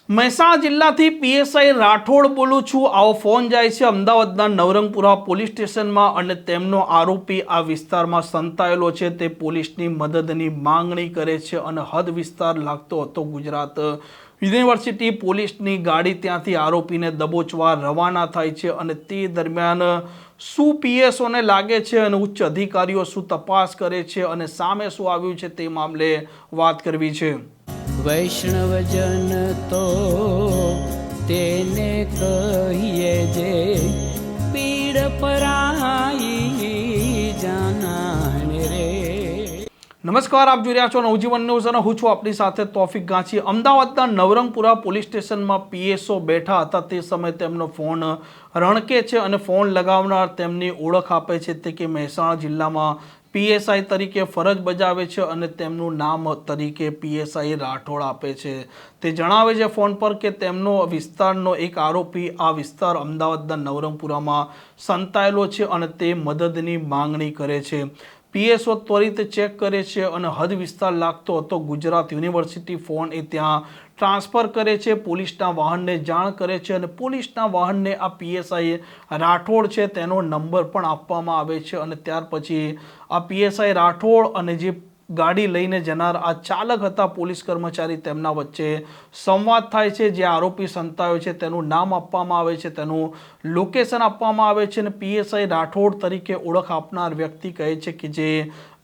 Mehsana જિલ્લાથી PSI Rathod બોલું છું। આવો ફોન જાય છે અમદાવાદના નવરંગપુરા પોલીસ સ્ટેશનમાં અને તેમનો આરોપી આ વિસ્તારમાં સંતાયેલો છે તે પોલીસની મદદની માંગણી કરે છે અને હદ વિસ્તાર લાગતો હતો ગુજરાત યુનિવર્સિટી પોલીસની ગાડી ત્યાંથી આરોપીને દબોચવા રવાના થાય છે અને તે દરમિયાન શું પીએસઓને લાગે છે અને ઉચ્ચ અધિકારીઓ શું તપાસ કરે છે અને સામે શું આવ્યું છે તે મામલે વાત કરવી છે। વૈષ્ણવજન તો તેને કહીએ જે પીડ પરાઈ જાનાને રે। નમસ્કાર, આપ જોઈ રહ્યા છો નવજીવન ન્યૂઝ અને હું છું આપની સાથે તોફિક ગાંચી। અમદાવાદના નવરંગપુરા પોલીસ સ્ટેશનમાં પીએસઓ બેઠા હતા તે સમયે તેમનો ફોન રણકે છે અને ફોન લગાવનાર તેમની ઓળખ આપે છે તે કે મહેસાણા જિલ્લામાં પીએસઆઈ તરીકે ફરજ બજાવે છે અને તેમનું નામ તરીકે પીએસઆઈ રાઠોડ આપે છે। તે જણાવે છે ફોન પર કે તેમનો વિસ્તારનો એક આરોપી આ વિસ્તાર અમદાવાદના નવરંગપુરામાં સંતાયેલો છે અને તે મદદની માંગણી કરે છે। પીએસઓ ત્વરિત ચેક કરે છે અને હદ વિસ્તાર લાગતો હતો ગુજરાત યુનિવર્સિટી ફોન એ ત્યાં ટ્રાન્સફર કરે છે, પોલીસના વાહનને જાણ કરે છે અને પોલીસના વાહનને આ પીએસઆઈ રાઠોડ છે તેનો નંબર પણ આપવામાં આવે છે અને ત્યાર પછી આ પીએસઆઈ રાઠોડ અને જે ગાડી લઈને જનાર આ ચાલક હતા પોલીસ કર્મચારી તેમના વચ્ચે સંવાદ થાય છે। જે આરોપી સંતાયો છે તેનું નામ આપવામાં આવે છે, તેનું લોકેશન આપવામાં આવે છે અને પીએસઆઈ રાઠોડ તરીકે ઓળખ આપનાર વ્યક્તિ કહે છે કે જે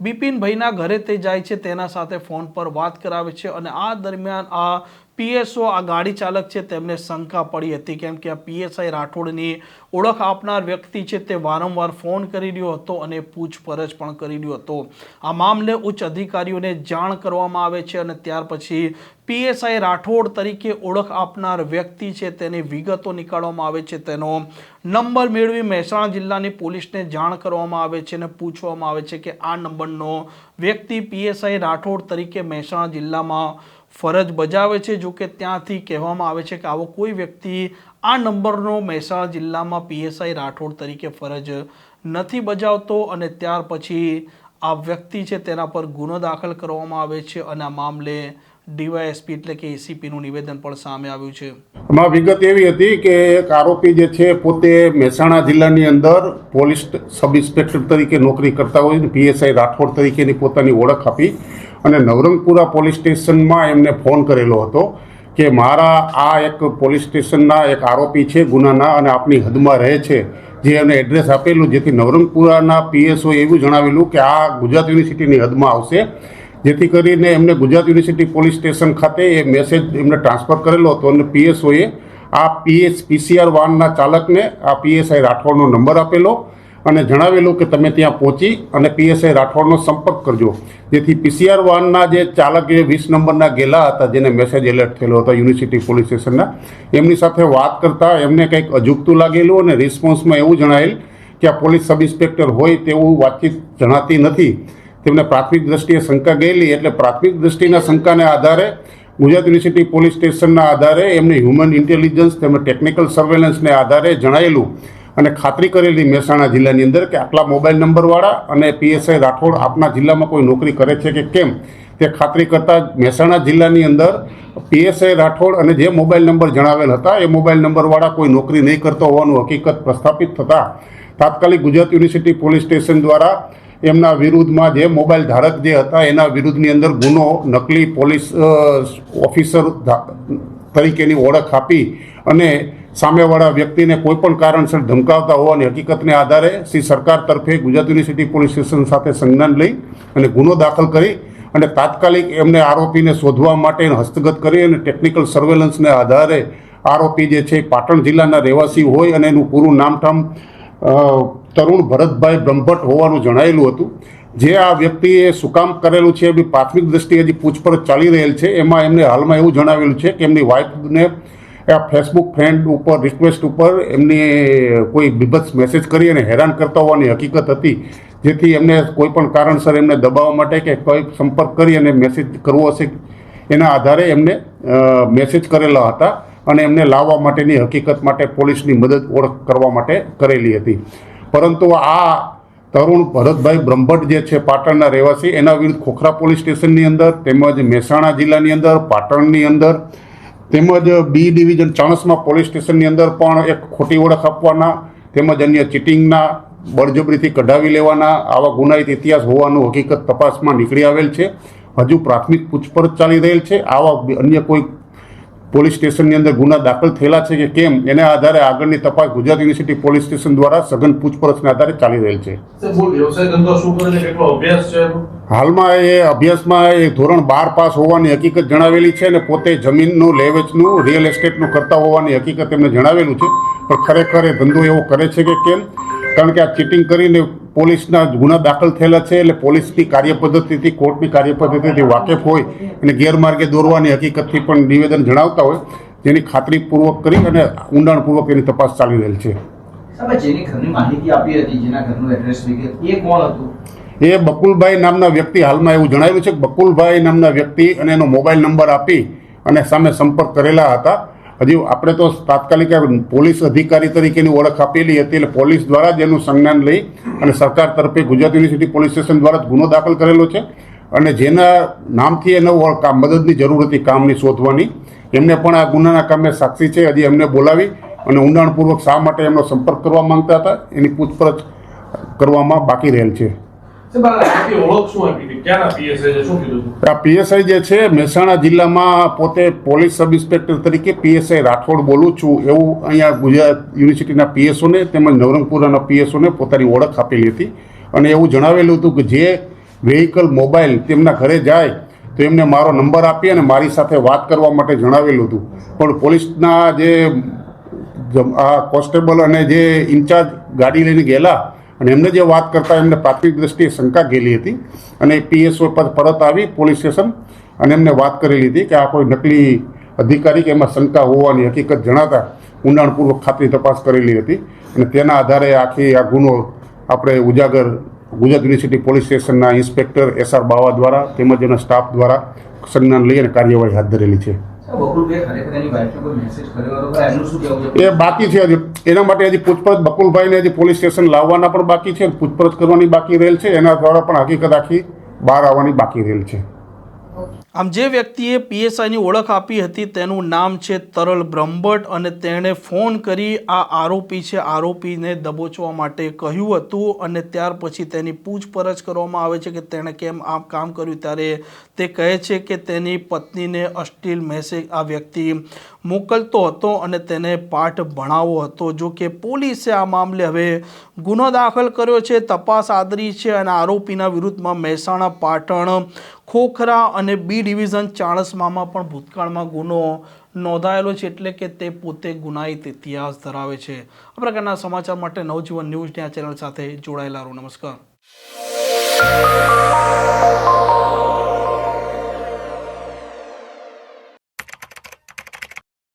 બિપિનભાઈના ઘરે તે જાય છે તેના સાથે ફોન પર વાત કરાવે છે અને આ દરમિયાન આ પીએસઓ આ ગાડી ચાલક છે તેમને શંકા પડી હતી કેમ કે આ પીએસઆઈ રાઠોડની ઓળખ આપનાર વ્યક્તિ છે તે વારંવાર ફોન કરી રહ્યો હતો અને પૂછપરછ પણ કરી રહ્યો હતો। આ મામલે ઉચ્ચ અધિકારીઓને જાણ કરવામાં આવે છે અને ત્યાર પછી પીએસઆઈ રાઠોડ તરીકે ઓળખ આપનાર વ્યક્તિ છે તેની વિગતો નીકાળવામાં આવે છે, તેનો નંબર મેળવી મહેસાણા જિલ્લાની પોલીસને જાણ કરવામાં આવે છે અને પૂછવામાં આવે છે કે આ નંબરનો વ્યક્તિ પીએસઆઈ રાઠોડ તરીકે મહેસાણા જિલ્લામાં ફરજ બજાવે છે। જો કે ત્યાંથી કહેવામાં આવે છે કે આવો કોઈ વ્યક્તિ આ નંબરનો મહેસાણા જિલ્લામાં પીએસઆઈ રાઠોડ તરીકે ફરજ નથી બજાવતો અને ત્યાર પછી આ વ્યક્તિ છે તેના પર ગુનો દાખલ કરવામાં આવે છે અને આ મામલે ડીવાયએસપી એટલે કે એસીપીનું નિવેદન પણ સામે આવ્યું છે। આમાં વિગત એવી હતી કે એક આરોપી જે છે પોતે મહેસાણા જિલ્લાની અંદર પોલીસ સબ ઇન્સ્પેક્ટર તરીકે નોકરી કરતા હોય પીએસઆઈ રાઠોડ તરીકેની પોતાની ઓળખ આપી અને નવરંગપુરા પોલીસ સ્ટેશનમાં એમને ફોન કરેલો હતો કે મારા આ એક પોલીસ સ્ટેશનના એક આરોપી છે ગુનાના અને આપની હદમાં રહે છે, જે એમને એડ્રેસ આપેલું જેથી નવરંગપુરાના પીએસઓ એવું જણાવેલું કે આ ગુજરાત યુનિવર્સિટીની હદમાં આવશે, જેથી કરીને એમને ગુજરાત યુનિવર્સિટી પોલીસ સ્ટેશન ખાતે એ મેસેજ એમને ટ્રાન્સફર કરેલો હતો અને પીએસઓએ આ પીસીઆર વાનના ચાલકને આ પીએસઆઈ રાઠોડનો નંબર આપેલો અને જણાવેલું કે તમે ત્યાં પહોંચી અને પીએસઆઈ રાઠોડનો સંપર્ક કરજો, જેથી પીસીઆર વાનના જે ચાલક એ 20 નંબરના ગેલા હતા જેને મેસેજ એલર્ટ થયેલો હતો યુનિવર્સિટી પોલીસ સ્ટેશનના, એમની સાથે વાત કરતાં એમને કંઈક અજુગતું લાગેલું અને રિસ્પોન્સમાં એવું જણાયેલ કે આ પોલીસ સબ ઇન્સ્પેક્ટર હોય તેવું વાતચીત જણાતી નથી। તેમને પ્રાથમિક દ્રષ્ટિએ શંકા ગયેલી એટલે પ્રાથમિક દ્રષ્ટિના શંકાને આધારે ગુજરાત યુનિવર્સિટી પોલીસ સ્ટેશનના આધારે એમને હ્યુમન ઇન્ટેલિજન્સ તેમજ ટેકનિકલ સર્વેલન્સને આધારે જણાયેલું અને ખાતરી કરેલી મહેસાણા જિલ્લાની અંદર કે આટલા મોબાઈલ નંબરવાળા અને પીએસઆઈ રાઠોડ આપના જિલ્લામાં કોઈ નોકરી કરે છે કે કેમ તે ખાતરી કરતાં મહેસાણા જિલ્લાની અંદર પીએસઆઈ રાઠોડ અને જે મોબાઈલ નંબર જણાવેલ હતા એ મોબાઈલ નંબરવાળા કોઈ નોકરી નહીં કરતો હોવાનું હકીકત પ્રસ્થાપિત થતાં તાત્કાલિક ગુજરાત યુનિવર્સિટી પોલીસ સ્ટેશન દ્વારા એમના વિરુદ્ધમાં જે મોબાઈલ ધારક જે હતા એના વિરુદ્ધની અંદર ગુનો નકલી પોલીસ ઓફિસર તરીકેની ઓળખ આપી અને સામેવાળા વ્યક્તિને કોઈપણ કારણસર ધમકાવતા હોવાની હકીકતને આધારે શ્રી સરકાર તરફે ગુજરાત યુનિવર્સિટી પોલીસ સ્ટેશન સાથે સંજ્ઞાન લઈ અને ગુનો દાખલ કરી અને તાત્કાલિક એમને આરોપીને શોધવા માટે હસ્તગત કરી અને ટેકનિકલ સર્વેલન્સને આધારે આરોપી જે છે પાટણ જિલ્લાના રહેવાસી હોય અને એનું પૂરું નામઠામ તરુણ ભરતભાઈ બ્રહ્મભટ્ટ હોવાનું જણાયેલું હતું। જે આ વ્યક્તિએ શું કામ કરેલું છે એની પ્રાથમિક દ્રષ્ટિએ હજી પૂછપરછ ચાલી રહેલ છે। એમાં એમને હાલમાં એવું જણાવેલું છે કે એમની વાઇફને આ ફેસબુક ફ્રેન્ડ ઉપર રિક્વેસ્ટ ઉપર એમની કોઈ બીભત્સ મેસેજ કરી અને હેરાન કરતા હોવાની હકીકત હતી, જેથી એમને કોઈ પણ કારણસર એમને દબાવવા માટે કે કોઈ સંપર્ક કરી અને મેસેજ કરવો હશે એના આધારે એમને મેસેજ કરેલા હતા અને એમને લાવવા માટેની હકીકત માટે પોલીસની મદદ ઓળખ કરવા માટે કરેલી હતી। પરંતુ આ તરુણ ભરતભાઈ બ્રહ્મભટ્ટ જે છે પાટણના રહેવાસી એના વિરુદ્ધ ખોખરા પોલીસ સ્ટેશનની અંદર તેમજ મહેસાણા જિલ્લાની અંદર પાટણની અંદર તેમજ બી ડિવિઝન ચાણસ્મા પોલીસ સ્ટેશનની અંદર પણ એક ખોટી ઓળખ આપવાના તેમજ અન્ય ચીટિંગના, બળજબરીથી કઢાવી લેવાના આવા ગુનાહિત ઇતિહાસ હોવાનું હકીકત તપાસમાં નીકળી આવેલ છે. હજુ પ્રાથમિક પૂછપરછ ચાલી રહેલ છે. આવા અન્ય કોઈ પોલીસ સ્ટેશનની અંદર ગુના દાખલ થયેલા છે કે કેમ એના આધારે આગળની તપાસ ગુજરાત યુનિવર્સિટી પોલીસ સ્ટેશન દ્વારા સઘન પૂછપરછના આધારે ચાલી રહેલ છે. હાલમાં એ અભ્યાસમાં એ ધોરણ 12 પાસ હોવાની હકીકત જણાવેલી છે અને પોતે જમીનનું લેવેચનું રિયલ એસ્ટેટનું કરતા હોવાની હકીકત એમને જણાવેલું છે. પણ ખરેખર એ ધંધો એવો કરે છે કે કેમ? કારણ કે આ ચીટિંગ કરીને પોલીસના ગુના દાખલ થયેલા છે એટલે પોલીસની કાર્યપદ્ધતિથી, કોર્ટની કાર્યપદ્ધતિથી વાકેફ હોય અને ગેરમાર્ગે દોરવાની હકીકતથી પણ નિવેદન જણાવતા હોય, જેની ખાતરીપૂર્વક કરી અને ઊંડાણપૂર્વક એની તપાસ ચાલી રહેલ છે. જેની ઘરની માહિતી આપી હતી, જેના ઘરનું એડ્રેસ વિગત, એ કોણ હતું? એ બકુલભાઈ નામના વ્યક્તિ, હાલમાં એવું જણાવ્યું છે કે બકુલભાઈ નામના વ્યક્તિ અને એનો મોબાઈલ નંબર આપી અને સામે સંપર્ક કરેલા હતા. હજી આપણે તો તાત્કાલિક પોલીસ અધિકારી તરીકેની ઓળખ આપેલી હતી એટલે પોલીસ દ્વારા જ એનું સંજ્ઞાન લઈ અને સરકાર તરફે ગુજરાત યુનિવર્સિટી પોલીસ સ્ટેશન દ્વારા જ ગુનો દાખલ કરેલો છે. અને જેના નામથી એને મદદની જરૂર હતી કામની શોધવાની, એમને પણ આ ગુનાના કામે સાક્ષી છે. હજી એમને બોલાવી અને ઊંડાણપૂર્વક શા માટે એમનો સંપર્ક કરવા માંગતા હતા એની પૂછપરછ કરવામાં બાકી રહેલ છે. આ પીએસઆઈ જે છે મહેસાણા જિલ્લામાં પોતે પોલીસ સબ ઇન્સ્પેક્ટર તરીકે પીએસઆઈ રાઠોડ બોલું છું એવું અહીંયા ગુજરાત યુનિવર્સિટીના પીએસઓને તેમજ નવરંગપુરાના પીએસઓને પોતાની ઓળખ આપેલી હતી. અને એવું જણાવેલું હતું કે જે વેહિકલ મોબાઈલ તેમના ઘરે જાય તો એમને મારો નંબર આપી અને મારી સાથે વાત કરવા માટે જણાવેલું હતું. પણ પોલીસના જે આ કોન્સ્ટેબલ અને જે ઇન્ચાર્જ ગાડી લઈને ગયેલા અને એમને જે વાત કરતા એમને પ્રાથમિક દ્રષ્ટિએ શંકા ગયેલી હતી અને પીએસઓ પર પરત આવી પોલીસ સ્ટેશન અને એમને વાત કરેલી હતી કે આ કોઈ નકલી અધિકારી કે એમાં શંકા હોવાની હકીકત જણાતા ઊંડાણપૂર્વક ખાતરી તપાસ કરેલી હતી. અને તેના આધારે આખી આ ગુનો આપણે ઉજાગર ગુજરાત યુનિવર્સિટી પોલીસ સ્ટેશનના ઇન્સ્પેક્ટર SR બાવા દ્વારા તેમજ એના સ્ટાફ દ્વારા સંજ્ઞાન લઈ અને કાર્યવાહી હાથ ધરેલી છે. એ બાકી છે હજી, એના માટે હજી પૂછપરછ બકુલભાઈને હજી પોલીસ સ્ટેશન લાવવાના પણ બાકી છે, પૂછપરછ કરવાની બાકી રહેલ છે. એના દ્વારા પણ હકીકત આખી બહાર આવવાની બાકી રહેલ છે. આમ જે વ્યક્તિએ પીએસઆઈની ઓળખ આપી હતી તેનું નામ છે તરલ બ્રહ્મભટ્ટ અને તેણે ફોન કરી આ આરોપી છે આરોપીને દબોચવા માટે કહ્યું હતું અને ત્યાર પછી તેની પૂછપરછ કરવામાં આવે છે કે તેણે કેમ આ કામ કર્યું. ત્યારે તે કહે છે કે તેની પત્નીને અશ્લીલ મેસેજ આ વ્યક્તિ મોકલતો હતો અને તેને પાઠ ભણાવવો હતો. જો કે પોલીસે આ મામલે હવે ગુનો દાખલ કર્યો છે, તપાસ આદરી છે અને આરોપીના વિરુદ્ધમાં મહેસાણા, પાટણ, ખોખરા અને બી ડિવિઝન ચાણસ્મામાં પણ ભૂતકાળમાં ગુનો નોંધાયેલો છે. એટલે કે તે પોતે ગુનાહિત ઇતિહાસ ધરાવે છે. આ પ્રકારના સમાચાર માટે નવજીવન ન્યૂઝની આ ચેનલ સાથે જોડાયેલા રહો. નમસ્કાર.